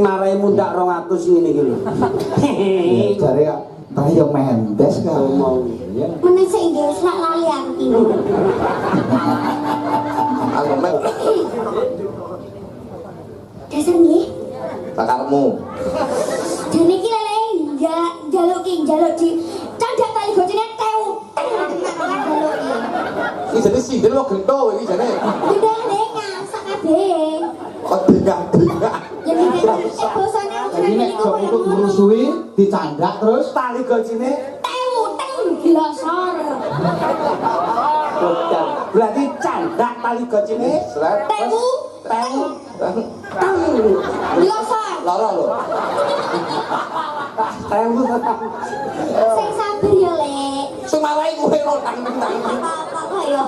Sing marai mundak 200 ngene iki lho. Jare kaya mendes kok mau. Meneh sik nggih sak lali aku. Aku mek Dasar nggih. bakarmu. Jane iki lele njaluk di candak tali gocine tew. Iki jane sindel kok gento iki jane. Udah ndengar sak kabeh. Kok dengak-dengak. Jadi bosane Jadi nek jok untuk ngurusui dicandak terus Tali gocine tew glosor. berarti candak tali gocine Sret. Tew glosor. Lara lho. tewu Sing sabar ya, Lek. Sing marai kowe lho tang-tang. Apa ya?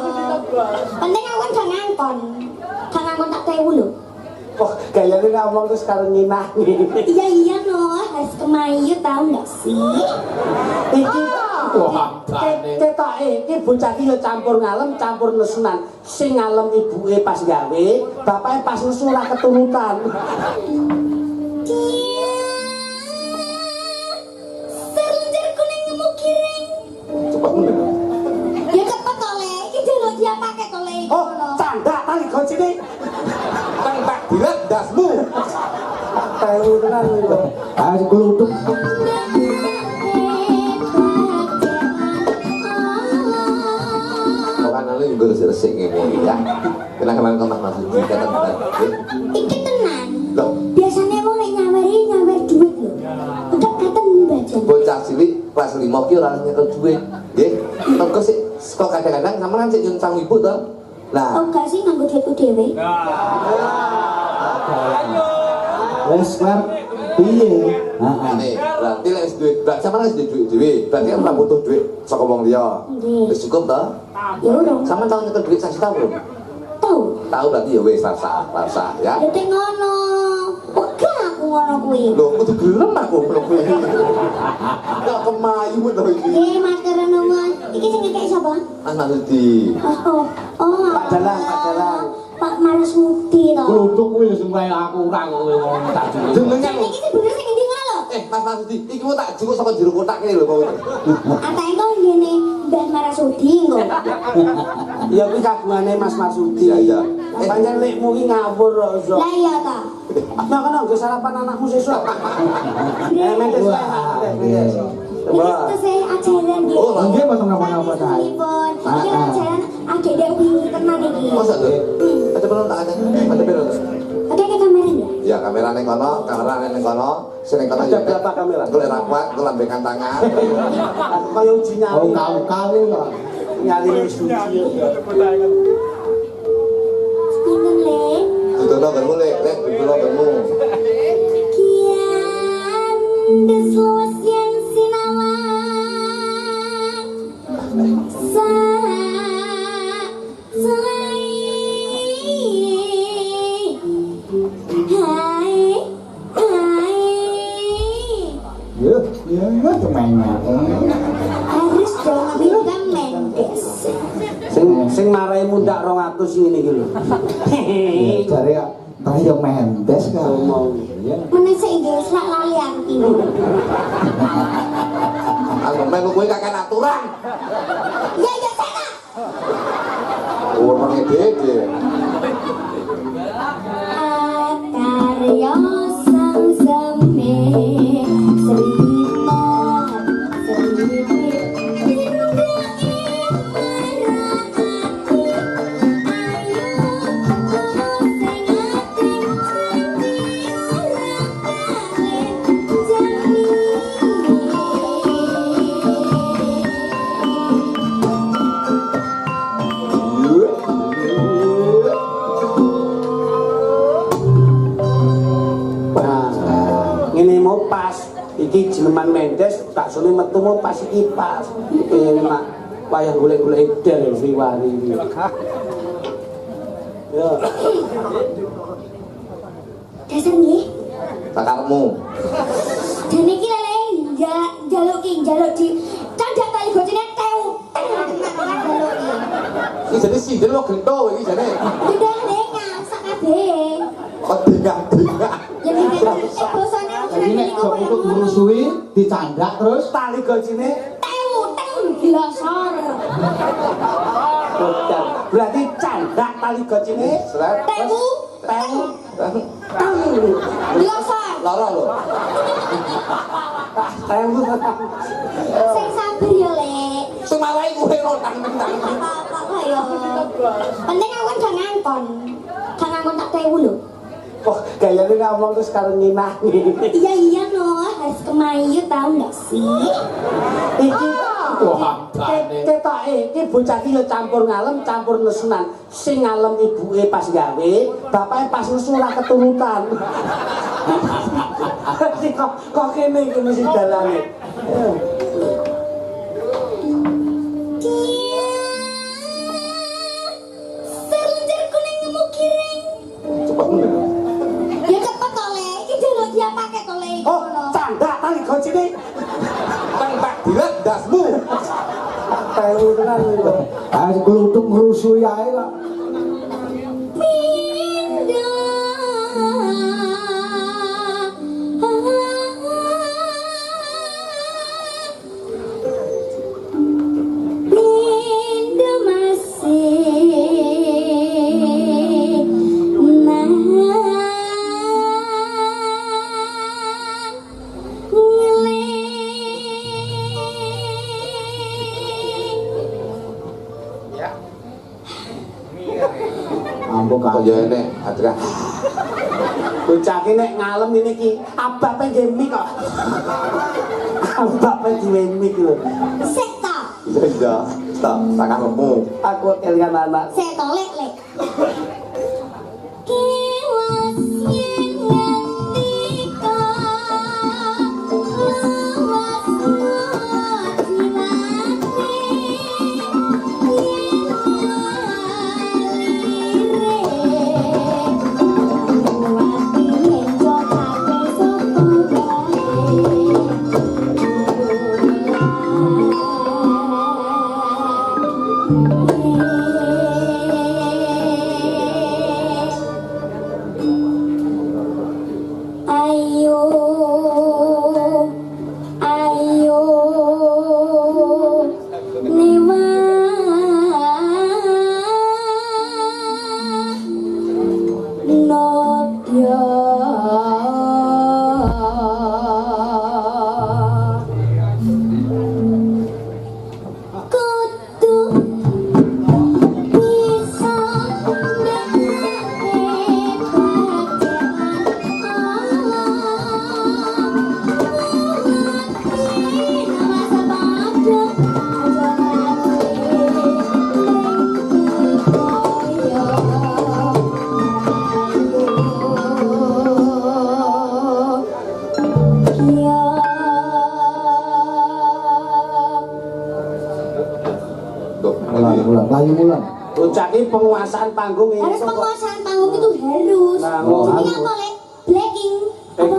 Penting aku kan ngangkon. Gak ngangkon tak tewu lho. kok gayane ngomong terus karo nginangi Iya no, harus kemayu tau gak sih? iki wah ketoke iki bocah iki ya campur ngalem campur nesunan sing ngalem ibuke pas gawe bapake pas nesu ora keturutan Selenjar kuning nemu kiring. Coba meneh. Ya cepet to, Lek. Iki jaluk dia pakai to, Lek. oh candak tali gocine Nang tak dilet dasmu. tewu tenan lho ah gluduk Kanane yo resik-resik ngene ya. Kenang-kenang ke Mas Masudi kata Mbak. Iki tenan. Loh, Biasanya wong nek nyawer duit lho. Udah katen bajan. bocah cilik kelas 5 ki ora nyekel duit. Nggih. Mengko sik kok kadang-kadang sampean sik nyuntang ibu to. Lah, Oh gak sih nganggo duitku dhewe. wes klar piye heeh ini berarti lek wis duit, sampean wis duit dhewe. Berarti kan ora butuh duit saka wong liya. Nggih. Wis cukup to? Ya urung. Sampean tau nyekel duit 1 juta belum? Tahu. Tahu berarti ya wis rasa ya. Ya teng ngono. Pegah aku ngono kuwi. Lho, kudu gelem aku ngono kuwi. Kok kemayu to iki. Nggih, matur nuwun. Iki sing ngekek sapa? Mas Masudi. Oh. Pak Dalang. Pak Marasudi to. gluduk kuwi sing kaya aku ora kowe ngomong tak jujur Jenengan lho. Iki sebenarnya sing endi ngono lho? Mas Masudi, iki mau tak jukuk saka jero kotak kene lho kok. Atake kok ngene Mbah Marasudi engko. ya kuwi kagungane Mas Marsudi Iya. pancen lekmu ki ngawur kok iso Lah iya ta. nah kan nggo sarapan anakmu sesuk mentes mentes coba Iki saya ajaran nggih. Oh, lah. nggih mboten napa-napa ta Pun. Iki ajaran agek dek wingi tenan iki. Masa lho? Ada belum tak ada? Ada belum? Oke ke kamera ya? Ya kamera ning kono, kamera ning kono, sing kono Ada berapa kamera? Golek ra kuat, engko lambekan tangan. kaya uji oh nyali kau kok nyali suci Pinten le? Dudono nggonmu lek dudono nggonmu. Kian deslosian sinawang sa selai hai ya temennya harus dong bintang Mendes. sing marai mundak 200 ngene iki lho jare kaya mendes kok mau. Meneh sik nggih sak lali aku. Aku mengko kowe kakek aturan. Ya sana. Urung gede. Akarya sang seme srima srimi ngene mau pas iki jeneman Mendes tak sune metu mau pas iki pas enak wayah golek-golek edel riwari ya dasar nggih. Bakarmu. Dan iki lele jaluk di candak tali gocine tew. Iki jane sindel kok gento iki jane. Udah ndengar sak kabeh. Kok dengak-dengak. Ya nek bosone Jadi nek sok untuk ngrusui dicandak terus Tali gojine tewu glosor. bocah. Berarti candak tali gojine Seret. Tewu glosor. Lara lho. tewu Sing sabar ya, Lek. Sing marahi kowe lho tang-tang. Apa ya? Penting aku kan gak ngangkon. Gak ngangkon tak tewu lho. kok gayane ngomong terus karo nginangi. Iya no, harus kemayu tahu nggak sih? Iki ketoke iki bocah iki ya campur ngalem, campur nesunan. Sing ngalem ibuke pas gawe, bapake pas nesu ora keturutan. Kok kene iki mesti dalane. Serunjer kuning nemu kiring. Cepet men. Ya cepet tole, iki dulu dia pakai tole. Oh, candak tali gojine. Tang tak dilat dasmu. Tewu tenan lho. ah kluthuk ngrusui ae kok. Ampun Kok Kak. ya nek Adra. Bocah iki nek ngalem ngene iki abape nggih mik kok. Abape diwe mik lho. Sekta, Iya. Tak kamu. Aku kelingan anak. sekta lek. Kiwas yen ngendika, lawas ayo newa nodya kudu bisa Tuh, Mulan, layu mulan. Bocah iki penguasaan panggung ini. harus penguasaan panggung itu harus. Nah, Ini apa lek? Blacking. Apa?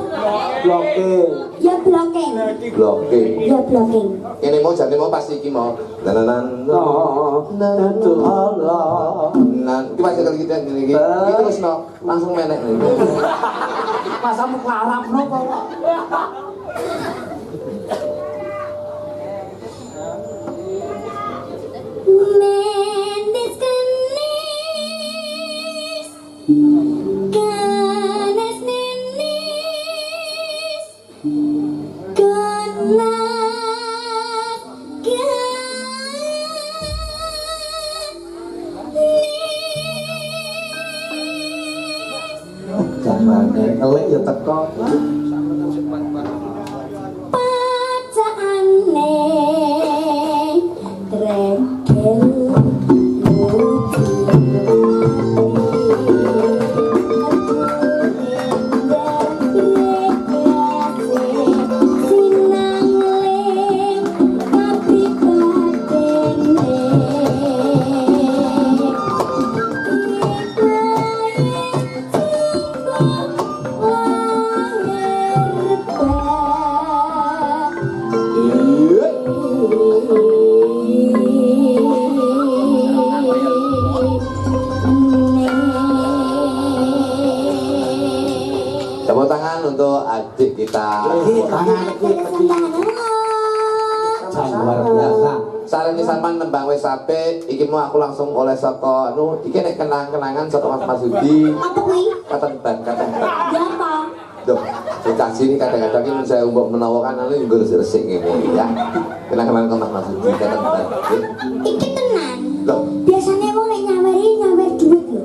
Blocking. Ya blocking. Bloke. Ya blocking. Ini mau jadi mau pasti iki mau. Nanan. Itu Allah. Nah, iki masih kali kita gini. Iki terus no, langsung menek nih. Masa mau ngarap no kok. Mendes kenis, ganas nenis, ganas Jamane ngelik ya teko. pacaane tregel adik kita. Tangan Ada sampean. luar biasa. Sarene sampean nembang wis apik, iki mau aku langsung oleh saka anu, iki nek kenang-kenangan saka Mas Masudi. Apa kuwi? Katen ban. Ya apa? Duh, bocah sini kadang-kadang ini saya mbok menawa kan anu nggo resik-resik ngene ya. Kenang-kenangan ke Mas Masudi katen ban. Iki tenan. Loh, Biasanya wong nek nyawer duit lho.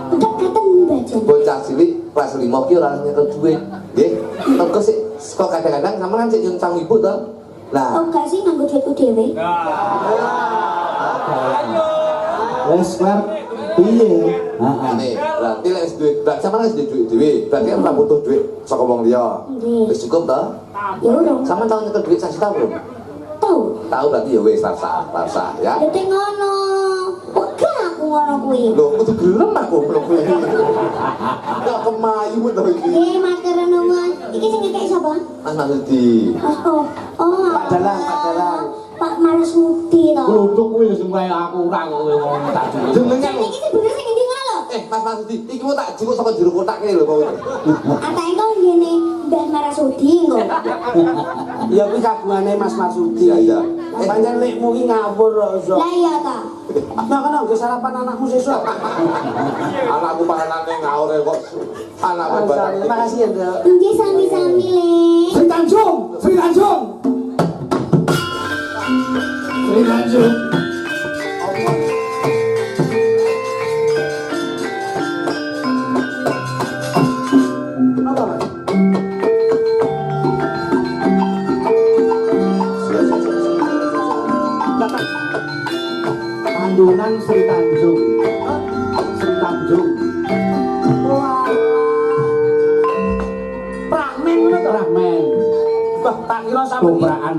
Udah katen bajan. bocah cilik kelas 5 ki ora nyekel duit. Nggih. Engko sik kok kadang-kadang sampean sik nyuntang ibu to. Lah, Oh gak sih nganggo duitku dhewe. Wes Klar, piye? Heeh. ini berarti lek wis duit, berarti sampean wis duit dhewe. Berarti kan ora butuh duit saka wong liya. Nggih. Wis cukup to? Ya urung. Sampean tau nyekel duit sak juta belum? Tahu. Tahu berarti ya wis rasa ya. Ya teng ngono. Wegah aku ngono kuwi. Lho, kudu gelem aku belum kuwi. Ya kemayu to iki. Nggih, matur nuwun. Iki sing ngekek sapa? Mas Masudi. Mas oh. Oh. Pak Dalang, Pak Dalang. Pak Marasudi to. Kluthuk kuwi sing kaya aku ora kok kowe ngomong tak dulu. Jenengan Iki sebenarnya sing endi ngono lho? Mas Masudi, iki mau tak jukuk saka jero kotak kene lho kok. Atake kok ngene Mbah Marasudi engko. Ya kuwi kagungane Mas Marsudi. Iya, iya. Pancen lekmu ki ngawur kok iso. Lah iya ta. Nah, kan nggo sarapan anakmu sesuk. Anakku panganane ngaur kok anakku barang. Terima kasih ya, Nduk. Nggih sami-sami le. Sri Tanjung, Sri Tanjung. Sri Tanjung. Apa, Mas? Pandunan Sri Tanjung. Sri Tanjung. Wah. Pramen ngono to? Rahmen. Bah, tak kira sampeyan Kobraan